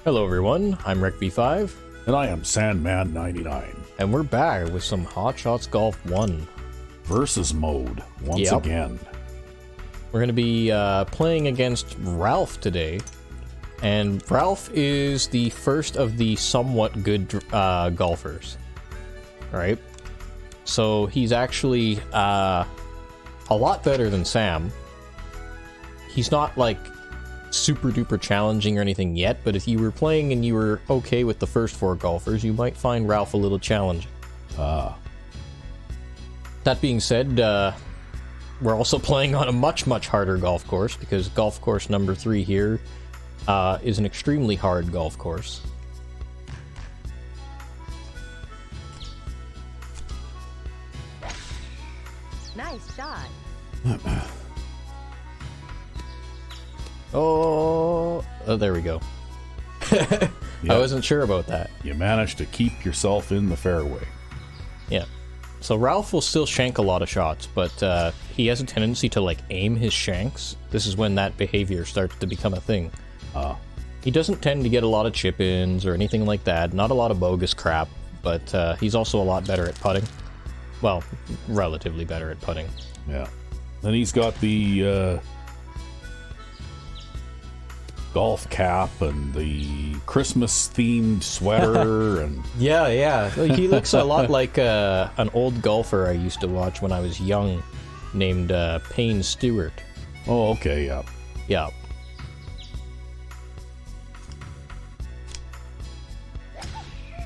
Hello everyone, I'm RecV5, And I am Sandman99. and we're back with some Hot Shots Golf 1. Versus mode, once again. We're going to be playing against Ralph today, and Ralph is the first of the somewhat good golfers. Alright? So he's actually a lot better than Sam. He's not like super duper challenging or anything yet, but if you were playing and you were okay with the first four golfers, you might find Ralph a little challenging. That being said, we're also playing on a much harder golf course, because golf course number 3 here is an extremely hard golf course. Nice shot. Oh, there we go. Yep. I wasn't sure about that. You managed to keep yourself in the fairway. Yeah. So Ralph will still shank a lot of shots, but he has a tendency to like aim his shanks. This is when that behavior starts to become a thing. He doesn't tend to get a lot of chip-ins or anything like that. Not a lot of bogus crap, but he's also a lot better at putting. Well, relatively better at putting. Yeah. Then he's got the golf cap and the Christmas-themed sweater and... Yeah. He looks a lot like an old golfer I used to watch when I was young, named Payne Stewart. Oh, okay, yeah. Yeah.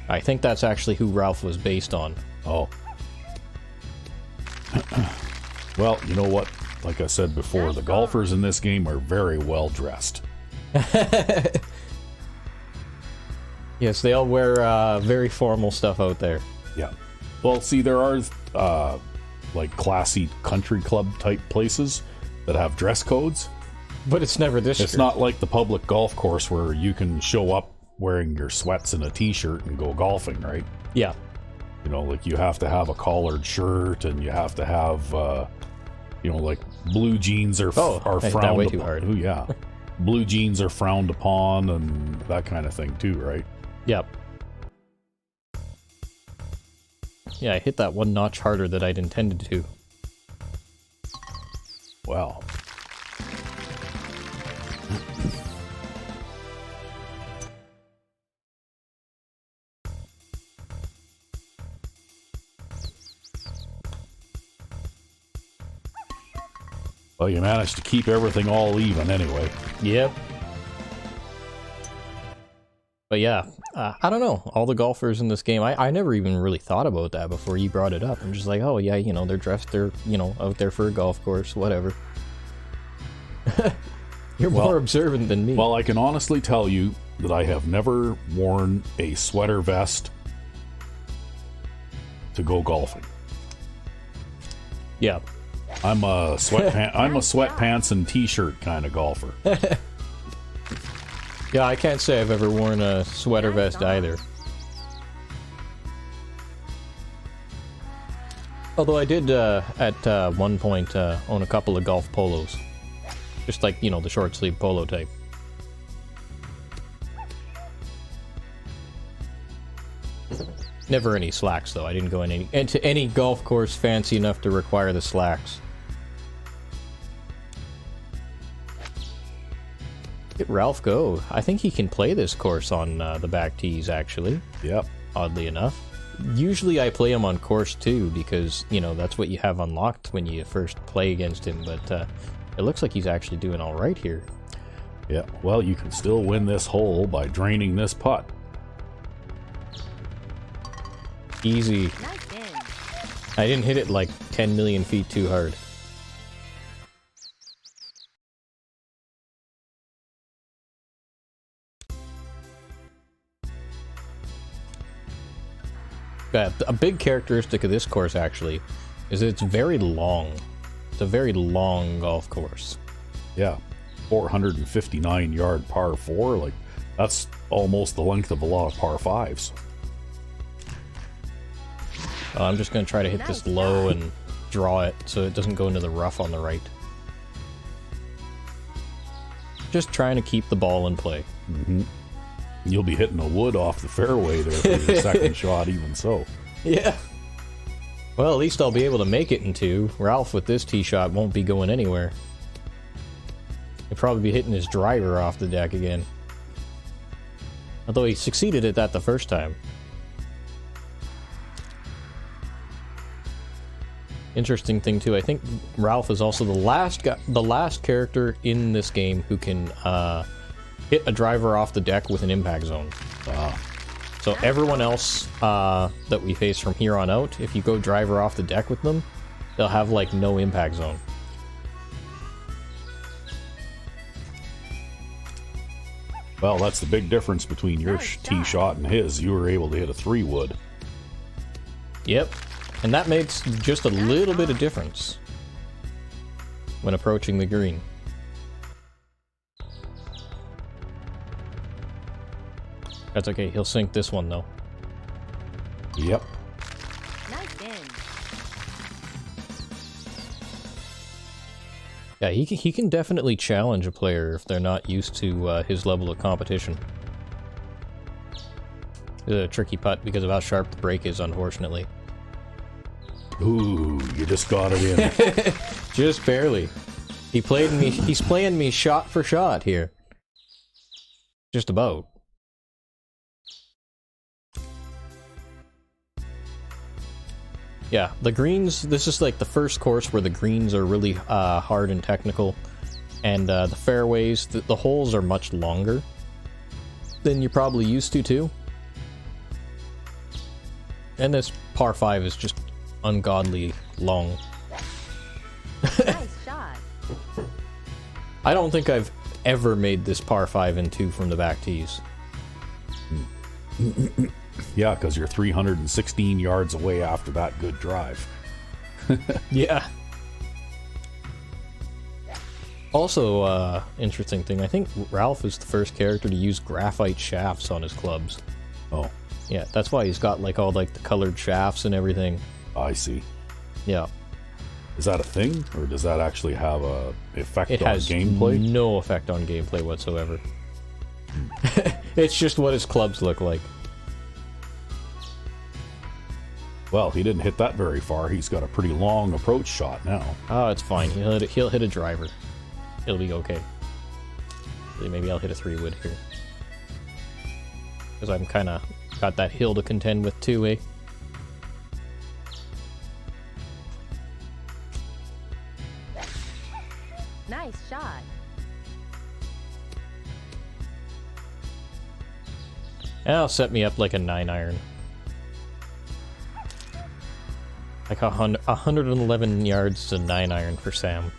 I think that's actually who Ralph was based on. Oh. Well, you know what? Like I said before, the golfers in this game are very well dressed. Yes, they all wear very formal stuff out there. Yeah. Well, see, there are like classy country club type places that have dress codes. But it's never this It's year. not like the public golf course where you can show up wearing your sweats and a t-shirt and go golfing, right? Yeah. You know, like you have to have a collared shirt and you have to have, you know, like blue jeans are I hit that frowned way upon. too hard. Oh, yeah. Blue jeans are frowned upon and that kind of thing too, right? Yep. Yeah, I hit that one notch harder than I'd intended to. Wow. Well, you managed to keep everything all even anyway. Yep. But yeah, I don't know. All the golfers in this game, I never even really thought about that before you brought it up. I'm just like, oh yeah, you know, they're dressed, they're, you know, out there for a golf course, whatever. You're more observant than me. Well, I can honestly tell you that I have never worn a sweater vest to go golfing. Yeah. I'm a sweatpants and t-shirt kind of golfer. Yeah, I can't say I've ever worn a sweater vest either. Although I did, at one point, own a couple of golf polos. Just like, you know, the short sleeve polo type. Never any slacks, though. I didn't go into any golf course fancy enough to require the slacks. Get Ralph go. I think he can play this course on the back tees, actually. Yep. Oddly enough. Usually I play him on course 2 because, you know, that's what you have unlocked when you first play against him, but it looks like he's actually doing alright here. Yeah, well, you can still win this hole by draining this putt. Easy. Nice in. I didn't hit it like 10 million feet too hard. A big characteristic of this course, actually, is that it's very long. It's a very long golf course. Yeah, 459 yard par 4, like that's almost the length of a lot of par 5s. I'm just going to try to hit this low and draw it so it doesn't go into the rough on the right. Just trying to keep the ball in play. Mm-hmm. You'll be hitting a wood off the fairway there for your second shot, even so. Yeah. Well, at least I'll be able to make it in two. Ralph with this tee shot won't be going anywhere. He'll probably be hitting his driver off the deck again. Although he succeeded at that the first time. Interesting thing too, I think Ralph is also the last character in this game who can hit a driver off the deck with an impact zone. So everyone else that we face from here on out, if you go driver off the deck with them, they'll have like no impact zone. Well, that's the big difference between your tee shot and his. You were able to hit a 3-wood. Yep. And that makes just a little bit of difference when approaching the green. That's okay, he'll sink this one though. Yep. Nice in. Yeah, he can definitely challenge a player if they're not used to his level of competition. It's a tricky putt because of how sharp the break is, unfortunately. Ooh, you just got it in. Just barely. He's playing me shot for shot here. Just about. Yeah, the greens, this is like the first course where the greens are really hard and technical. And the fairways, the holes are much longer than you're probably used to, too. And this par 5 is just ungodly long. Nice shot. I don't think I've ever made this par 5 in 2 from the back tees. Yeah, because you're 316 yards away after that good drive. Yeah. Also, interesting thing, I think Ralph is the first character to use graphite shafts on his clubs. Oh. Yeah, that's why he's got like all like the colored shafts and everything. I see. Yeah. Is that a thing, or does that actually have a effect It on has gameplay? no effect on gameplay whatsoever. It's just what his clubs look like. Well, he didn't hit that very far. He's got a pretty long approach shot now. Oh, it's fine. He'll hit a driver. He'll be okay. Maybe I'll hit a 3-wood here. Because I'm kind of got that hill to contend with too, eh? Nice shot. That'll set me up like a 9-iron. Like 111 yards to 9-iron for Sam.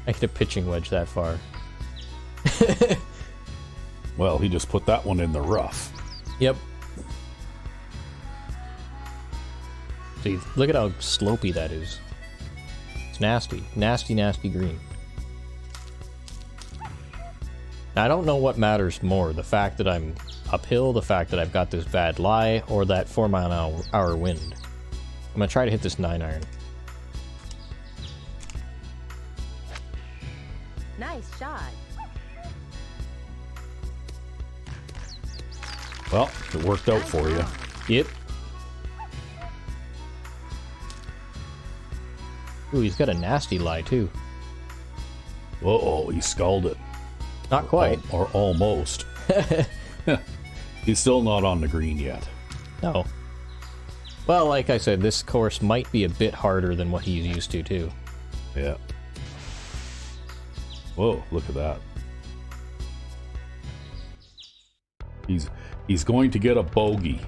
I hit a pitching wedge that far. Well, he just put that one in the rough. Yep. See, look at how slopey that is. It's nasty. Nasty, nasty green. Now, I don't know what matters more, the fact that I'm uphill, the fact that I've got this bad lie, or that 4-mile-an-hour wind. I'm gonna try to hit this 9-iron. Nice shot. Well, it worked out for you. Yep. Ooh, he's got a nasty lie, too. Uh-oh, he sculled it. Not quite. Or almost. He's still not on the green yet. No. Well, like I said, this course might be a bit harder than what he's used to, too. Yeah. Whoa, look at that. He's going to get a bogey.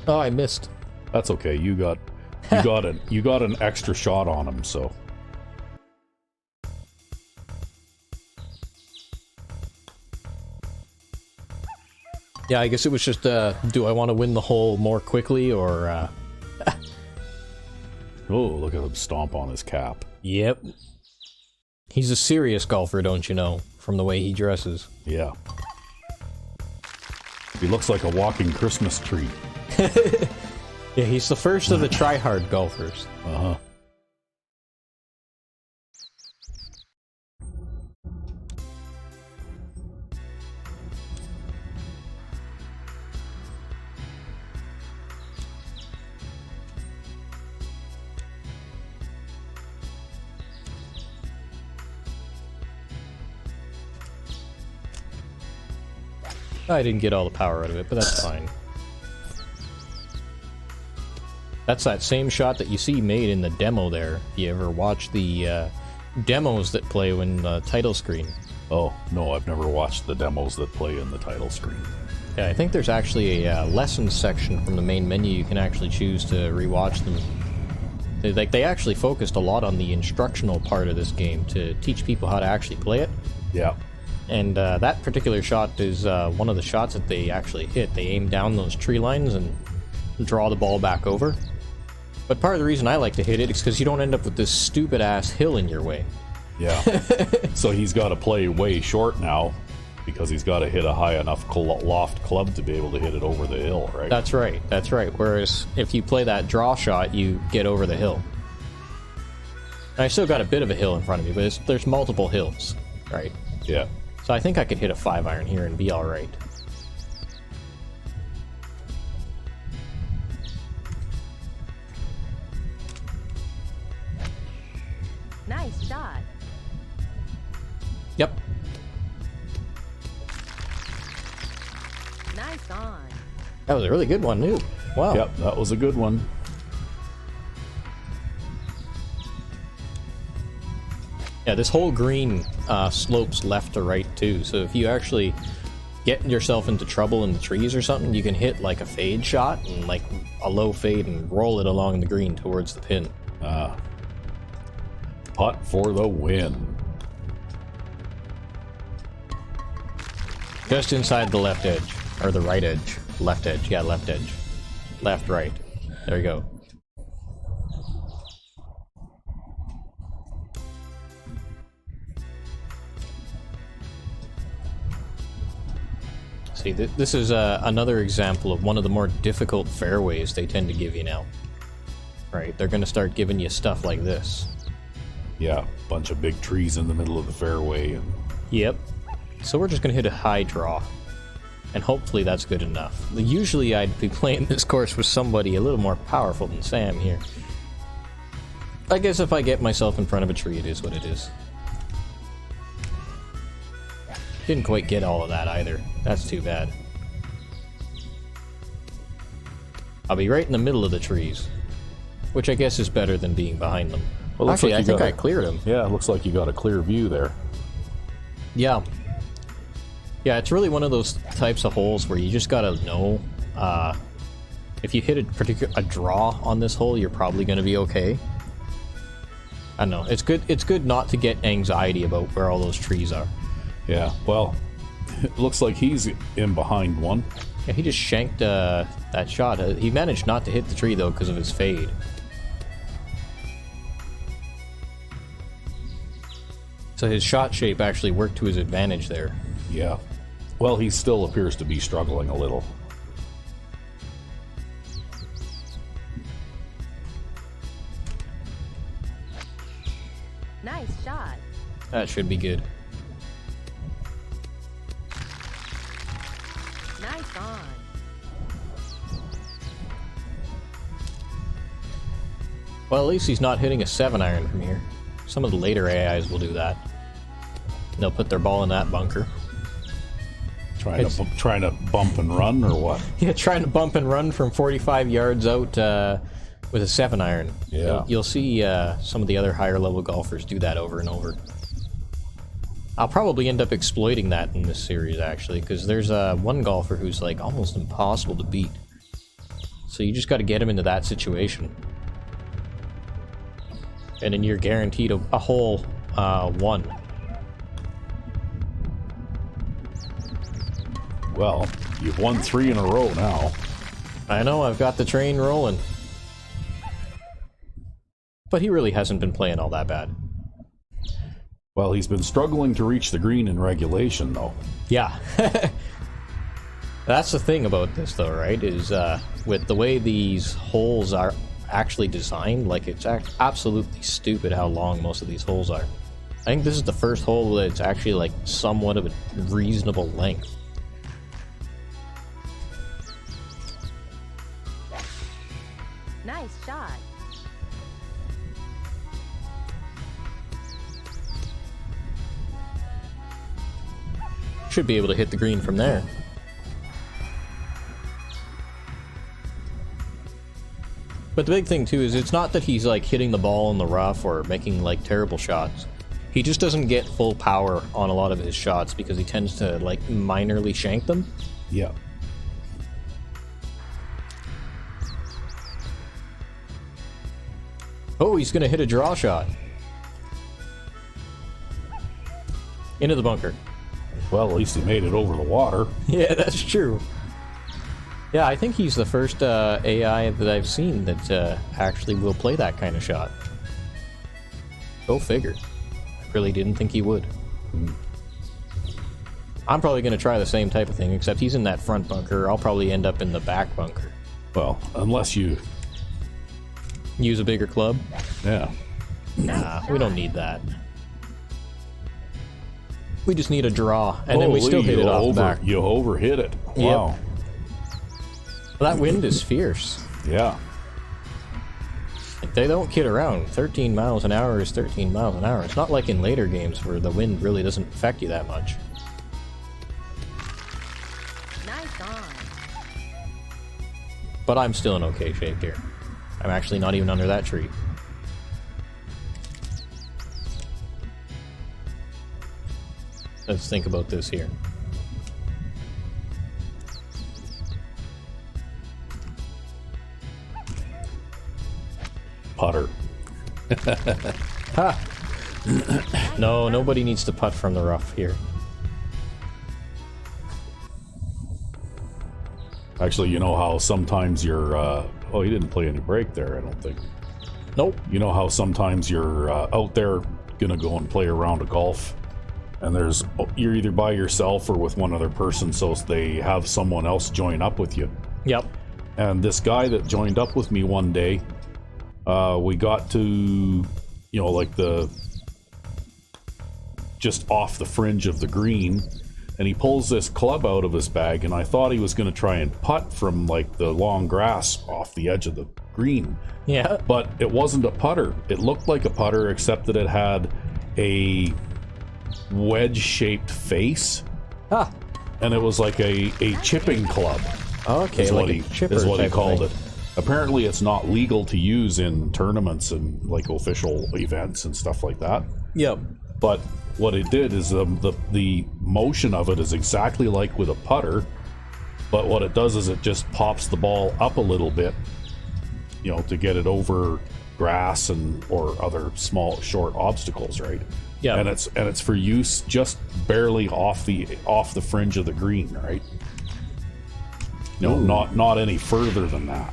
Oh, I missed. That's okay. You got an extra shot on him, so. Yeah, I guess it was just, do I want to win the hole more quickly, or, Oh, look at him stomp on his cap. Yep. He's a serious golfer, don't you know, from the way he dresses. Yeah. He looks like a walking Christmas tree. Yeah, he's the first of the try-hard golfers. Uh-huh. I didn't get all the power out of it, but that's fine. That's that same shot that you see made in the demo there. If you ever watch the demos that play when the title screen. Oh, no, I've never watched the demos that play in the title screen. Yeah, I think there's actually a lessons section from the main menu you can actually choose to rewatch them. They actually focused a lot on the instructional part of this game to teach people how to actually play it. Yeah. And that particular shot is one of the shots that they actually hit. They aim down those tree lines and draw the ball back over. But part of the reason I like to hit it is because you don't end up with this stupid-ass hill in your way. Yeah. So he's got to play way short now because he's got to hit a high enough loft club to be able to hit it over the hill, right? That's right, that's right. Whereas if you play that draw shot, you get over the hill. And I still got a bit of a hill in front of me, but there's multiple hills, right? Yeah. So I think I could hit a 5-iron here and be alright. Nice shot. Yep. Nice on. That was a really good one, too. Wow. Yep, that was a good one. Yeah, this whole green slopes left to right, too. So if you actually get yourself into trouble in the trees or something, you can hit like a fade shot and like a low fade and roll it along the green towards the pin. Putt for the win. Just inside the left edge. Or the right edge. Left edge. Yeah, left edge. Left, right. There you go. See, this is another example of one of the more difficult fairways they tend to give you now. Right, they're going to start giving you stuff like this. Yeah, bunch of big trees in the middle of the fairway. And Yep. So we're just going to hit a high draw. And hopefully that's good enough. Usually I'd be playing this course with somebody a little more powerful than Sam here. I guess if I get myself in front of a tree, it is what it is. Didn't quite get all of that either. That's too bad. I'll be right in the middle of the trees. Which I guess is better than being behind them. Well, actually, like I think I cleared them. Yeah, it looks like you got a clear view there. Yeah. Yeah, it's really one of those types of holes where you just gotta know, if you hit a draw on this hole, you're probably gonna be okay. I don't know. It's good not to get anxiety about where all those trees are. Yeah, well, it looks like he's in behind one. Yeah, he just shanked that shot. He managed not to hit the tree, though, because of his fade. So his shot shape actually worked to his advantage there. Yeah. Well, he still appears to be struggling a little. Nice shot. That should be good. Nice on. Well, at least he's not hitting a 7-iron from here. Some of the later AIs will do that. They'll put their ball in that bunker. Trying to bump and run, or what? Yeah, trying to bump and run from 45 yards out with a 7-iron. Yeah. You'll see some of the other higher level golfers do that over and over. I'll probably end up exploiting that in this series, actually, because there's one golfer who's like almost impossible to beat. So you just got to get him into that situation. And then you're guaranteed a hole one. Well, you've won 3 in a row now. I know, I've got the train rolling. But he really hasn't been playing all that bad. Well, he's been struggling to reach the green in regulation, though. Yeah. That's the thing about this, though, right? Is with the way these holes are actually designed, like, it's absolutely stupid how long most of these holes are. I think this is the first hole that's actually, like, somewhat of a reasonable length. Nice shot. Should be able to hit the green from there. But the big thing too is it's not that he's like hitting the ball in the rough or making like terrible shots. He just doesn't get full power on a lot of his shots because he tends to like minorly shank them. Yeah. Oh, he's gonna hit a draw shot. Into the bunker. Well, at least he made it over the water. Yeah, that's true. Yeah, I think he's the first AI that I've seen that actually will play that kind of shot. Go figure. I really didn't think he would. I'm probably going to try the same type of thing, except he's in that front bunker. I'll probably end up in the back bunker. Well, unless you... Use a bigger club? Yeah. Nah, we don't need that. We just need a draw, and then we still hit it off the back. You overhit it. Yep. Wow. Well, that wind is fierce. Yeah. Like, they don't kid around. 13 miles an hour is 13 miles an hour. It's not like in later games where the wind really doesn't affect you that much. Nice on. But I'm still in okay shape here. I'm actually not even under that tree. Let's think about this here. Putter. Ha! No, nobody needs to putt from the rough here. Actually, you know how sometimes you're... oh, you didn't play any break there, I don't think. Nope. You know how sometimes you're out there gonna go and play a round of golf, and you're either by yourself or with one other person, so they have someone else join up with you. Yep. And this guy that joined up with me one day, we got to, you know, like just off the fringe of the green, and he pulls this club out of his bag, and I thought he was going to try and putt from like the long grass off the edge of the green. Yeah. But it wasn't a putter. It looked like a putter, except that it had a wedge-shaped face. Ah. And it was like a chipping club. Okay, is like what a he, chipper is what he type of called thing. it. Apparently it's not legal to use in tournaments and like official events and stuff like that. Yep. But what it did is the motion of it is exactly like with a putter, but what it does is it just pops the ball up a little bit, you know, to get it over grass and or other small short obstacles, right? Yeah. And it's for use just barely off the fringe of the green, right? No, not any further than that.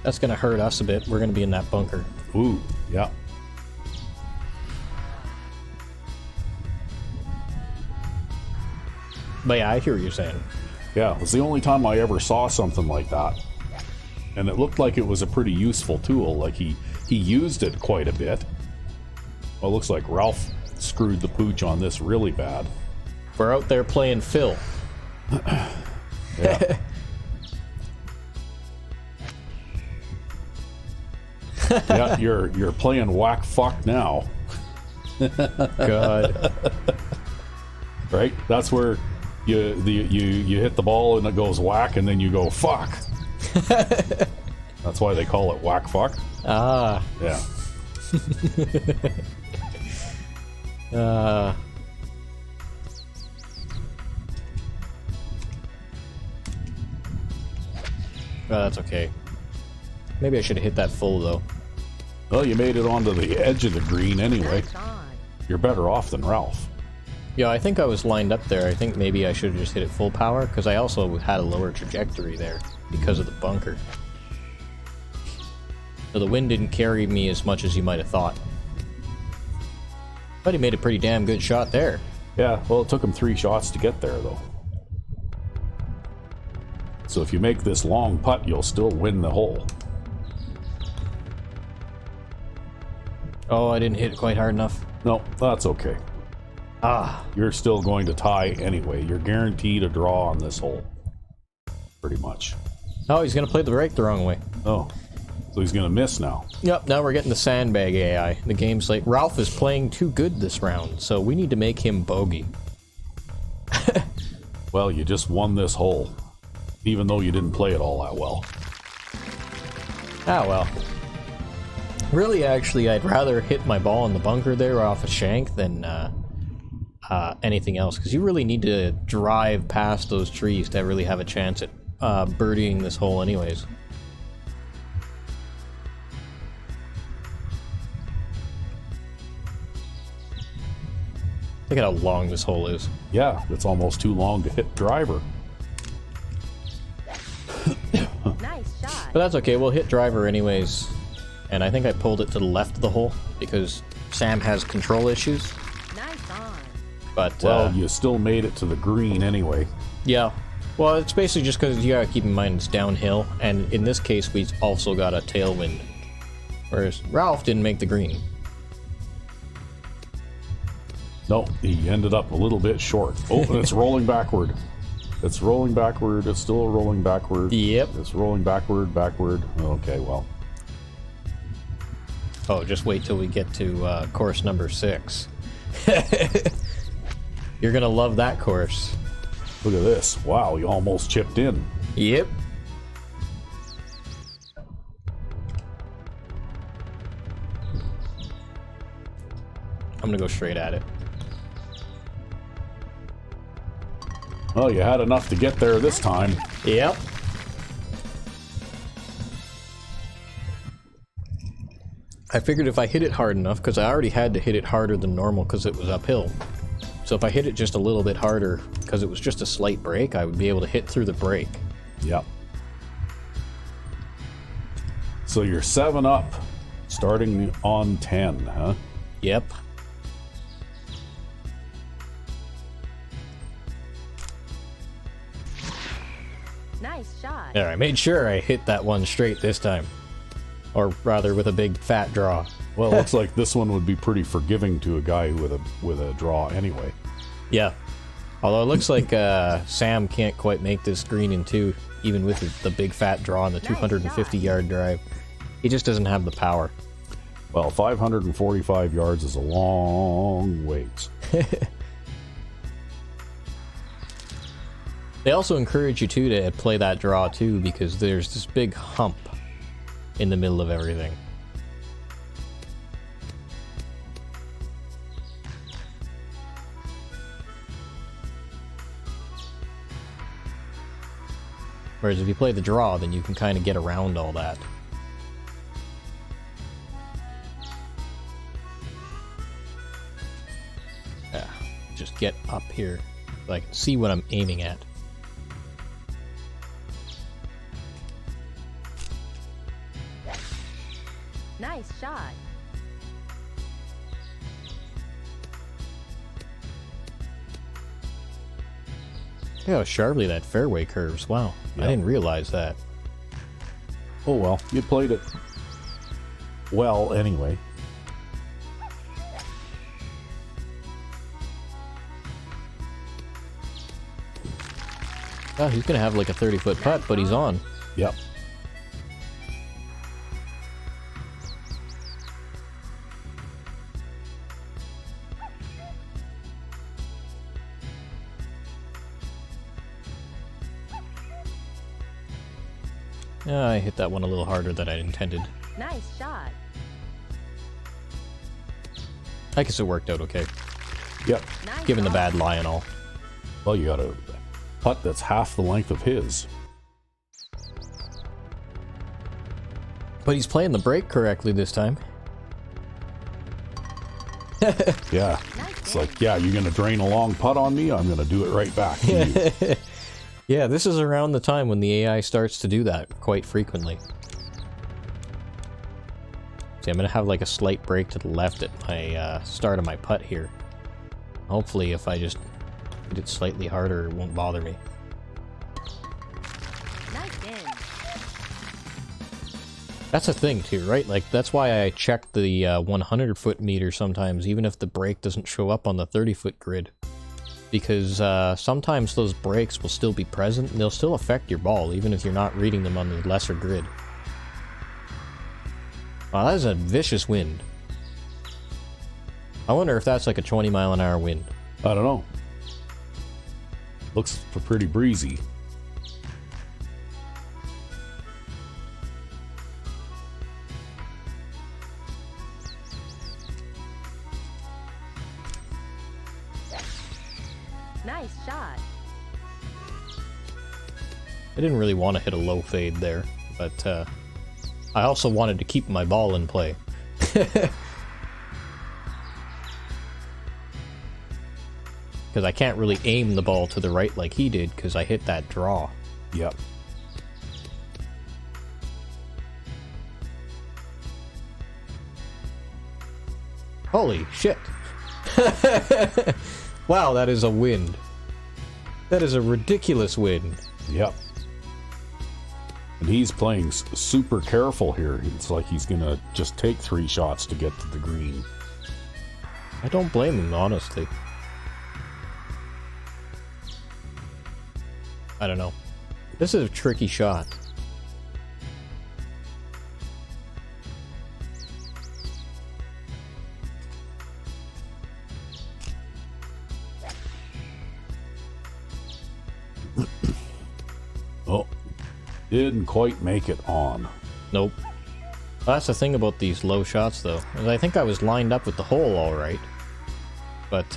That's gonna hurt us a bit. We're gonna be in that bunker. Ooh, yeah. But yeah, I hear what you're saying. Yeah, it was the only time I ever saw something like that. And it looked like it was a pretty useful tool. Like he used it quite a bit. Well, it looks like Ralph screwed the pooch on this really bad. We're out there playing Phil. Yeah. Yeah, you're playing whack fuck now. God. Right? That's where you hit the ball and it goes whack and then you go fuck. That's why they call it whack fuck. Ah. Yeah. Well, that's okay. Maybe I should have hit that full though. Well, you made it onto the edge of the green anyway. Nice on. You're better off than Ralph. Yeah, I think I was lined up there. I think maybe I should have just hit it full power because I also had a lower trajectory there because of the bunker. So the wind didn't carry me as much as you might have thought. But he made a pretty damn good shot there. Yeah, well, it took him 3 shots to get there, though. So if you make this long putt, you'll still win the hole. Oh, I didn't hit it quite hard enough. No, that's okay. Ah. You're still going to tie anyway. You're guaranteed a draw on this hole. Pretty much. Oh, he's going to play the break the wrong way. Oh, so he's going to miss now. Yep, now we're getting the sandbag AI. The game's like, Ralph is playing too good this round, so we need to make him bogey. Well, you just won this hole, even though you didn't play it all that well. Ah, well. Really, actually, I'd rather hit my ball in the bunker there off a shank than anything else, because you really need to drive past those trees to really have a chance at birdieing this hole anyways. Look at how long this hole is. Yeah, it's almost too long to hit driver. Nice shot. But that's okay, we'll hit driver anyways. And I think I pulled it to the left of the hole because Sam has control issues. Nice on. But, Well, you still made it to the green anyway. yeah. Well, it's basically just because you gotta keep in mind it's downhill, and in this case we also got a tailwind. Whereas Ralph didn't make the green. No, he ended up a little bit short. Oh, and it's rolling backward. It's rolling backward. It's still rolling backward. Yep. It's rolling backward. Okay, well. Oh, just wait till we get to course number 6. You're gonna love that course. Look at this. Wow, you almost chipped in. Yep. I'm gonna go straight at it. Well, you had enough to get there this time. Yep. I figured if I hit it hard enough, because I already had to hit it harder than normal because it was uphill. So if I hit it just a little bit harder, because it was just a slight break, I would be able to hit through the break. Yep. So you're 7 up, starting on 10, huh? Yep. Nice shot. There, I made sure I hit that one straight this time. Or rather, with a big fat draw. Well, it looks like this one would be pretty forgiving to a guy with a draw anyway. Yeah. Although it looks like Sam can't quite make this green in 2, even with the big fat draw and the 250-yard drive. He just doesn't have the power. Well, 545 yards is a long ways. They also encourage you, too, to play that draw, too, because there's this big hump in the middle of everything. Whereas if you play the draw, then you can kind of get around all that. Yeah, just get up here so I can see what I'm aiming at. Nice shot. Look how sharply that fairway curves. Wow, Yep. I didn't realize that. Oh well, you played it well anyway. Oh, he's gonna have like a 30-foot putt, but he's on. Yep. Yeah, I hit that one a little harder than I intended. Nice shot. I guess it worked out okay, Yep. Nice given the on. bad lie and all. Well, you got a putt that's half the length of his. But he's playing the break correctly this time. Yeah. Nice It's game. like, yeah, you're going to drain a long putt on me? I'm going to do it right back to you. Yeah, this is around the time when the AI starts to do that quite frequently. See, I'm gonna have like a slight break to the left at my start of my putt here. Hopefully, if I just hit it slightly harder, it won't bother me. Nice in. That's a thing too, right? Like, that's why I check the 100-foot meter sometimes, even if the break doesn't show up on the 30-foot grid. Because sometimes those breaks will still be present, and they'll still affect your ball, even if you're not reading them on the lesser grid. Wow, that is a vicious wind. I wonder if that's like a 20-mile-an-hour wind. I don't know. Looks pretty breezy. Nice shot. I didn't really want to hit a low fade there, but I also wanted to keep my ball in play. Because I can't really aim the ball to the right like he did, because I hit that draw. Yep. Holy shit. Wow, that is a wind. That is a ridiculous wind. Yep. And he's playing super careful here. It's like he's gonna just take 3 shots to get to the green. I don't blame him, honestly. I don't know. This is a tricky shot. Oh, didn't quite make it on. Nope. That's the thing about these low shots, though. Is I think I was lined up with the hole all right. But,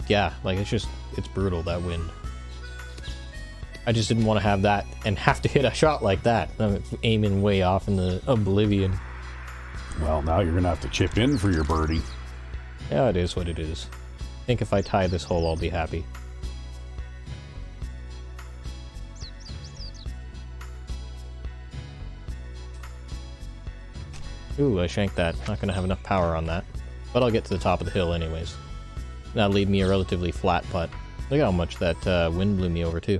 yeah, like, it's brutal, that wind. I just didn't want to have that and have to hit a shot like that. I'm aiming way off in the oblivion. Well, now you're gonna have to chip in for your birdie. Yeah, it is what it is. I think if I tie this hole, I'll be happy. Ooh, I shanked that. Not gonna have enough power on that. But I'll get to the top of the hill anyways. That'll leave me a relatively flat putt. Look at how much that wind blew me over, too.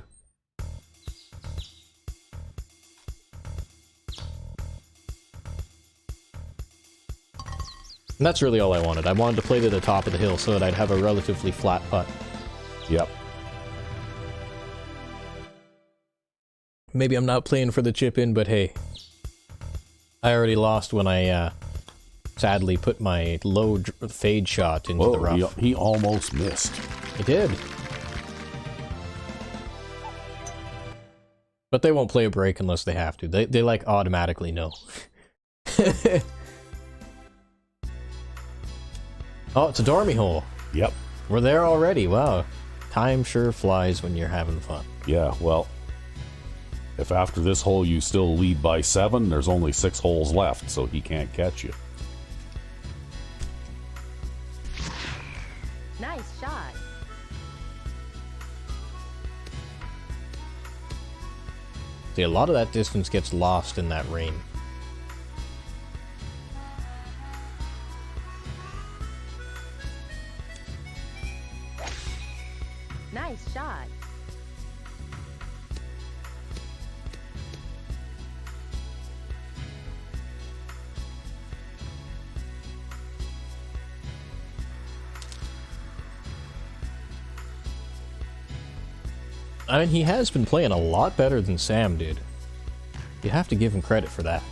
And that's really all I wanted. I wanted to play to the top of the hill so that I'd have a relatively flat putt. Yep. Maybe I'm not playing for the chip in, but hey. I already lost when I, sadly put my low fade shot into the rough. He almost missed. He did. But they won't play a break unless they have to. They like automatically know. Oh, it's a dormy hole. Yep. We're there already. Wow. Time sure flies when you're having fun. Yeah, well, if after this hole you still lead by 7, there's only 6 holes left, so he can't catch you. Nice shot. See, a lot of that distance gets lost in that rain. Nice shot. I mean, he has been playing a lot better than Sam did. You have to give him credit for that.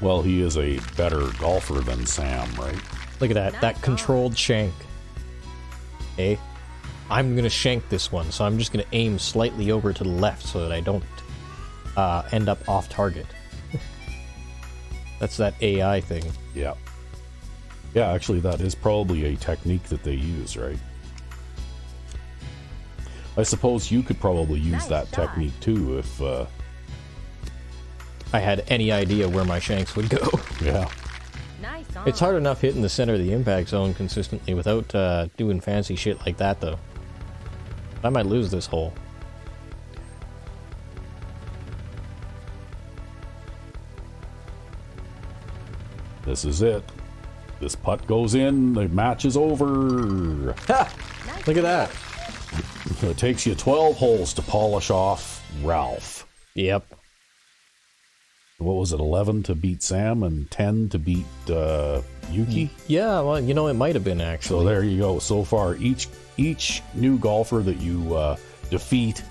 Well, he is a better golfer than Sam, right? Look at that, that controlled shank. Okay? I'm gonna shank this one, so I'm just gonna aim slightly over to the left so that I don't end up off target. That's that AI thing. Yeah. Yeah, actually, that is probably a technique that they use, right? I suppose you could probably use Nice that shot. technique too if, I had any idea where my shanks would go. yeah. Nice on. It's hard enough hitting the center of the impact zone consistently without doing fancy shit like that, though. I might lose this hole. This is it. This putt goes in, the match is over. Ha! Nice Look at that. So it takes you 12 holes to polish off Ralph. Yep. What was it, 11 to beat Sam and 10 to beat Yuki? Yeah, well, you know, it might have been, So actually. there you go. So far, each new golfer that you defeat,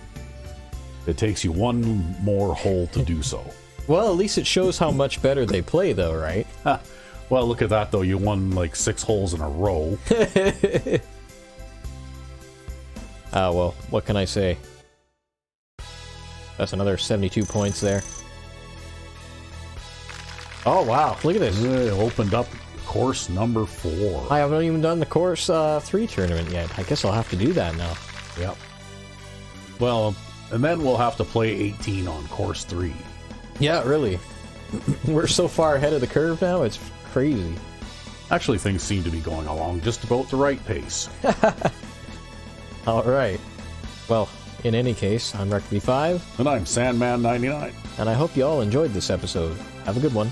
it takes you one more hole to do so. Well, at least it shows how much better they play, though, right? Well, look at that, though. You won like 6 holes in a row. Well, what can I say? That's another 72 points there. Oh, wow. Look at this. It opened up course number 4. I haven't even done the course 3 tournament yet. I guess I'll have to do that now. Yep. Well, and then we'll have to play 18 on course 3. Yeah, really. We're so far ahead of the curve now, it's crazy. Actually, things seem to be going along just about the right pace. Alright. Well, in any case, I'm Rec5, And I'm Sandman99. and I hope you all enjoyed this episode. Have a good one.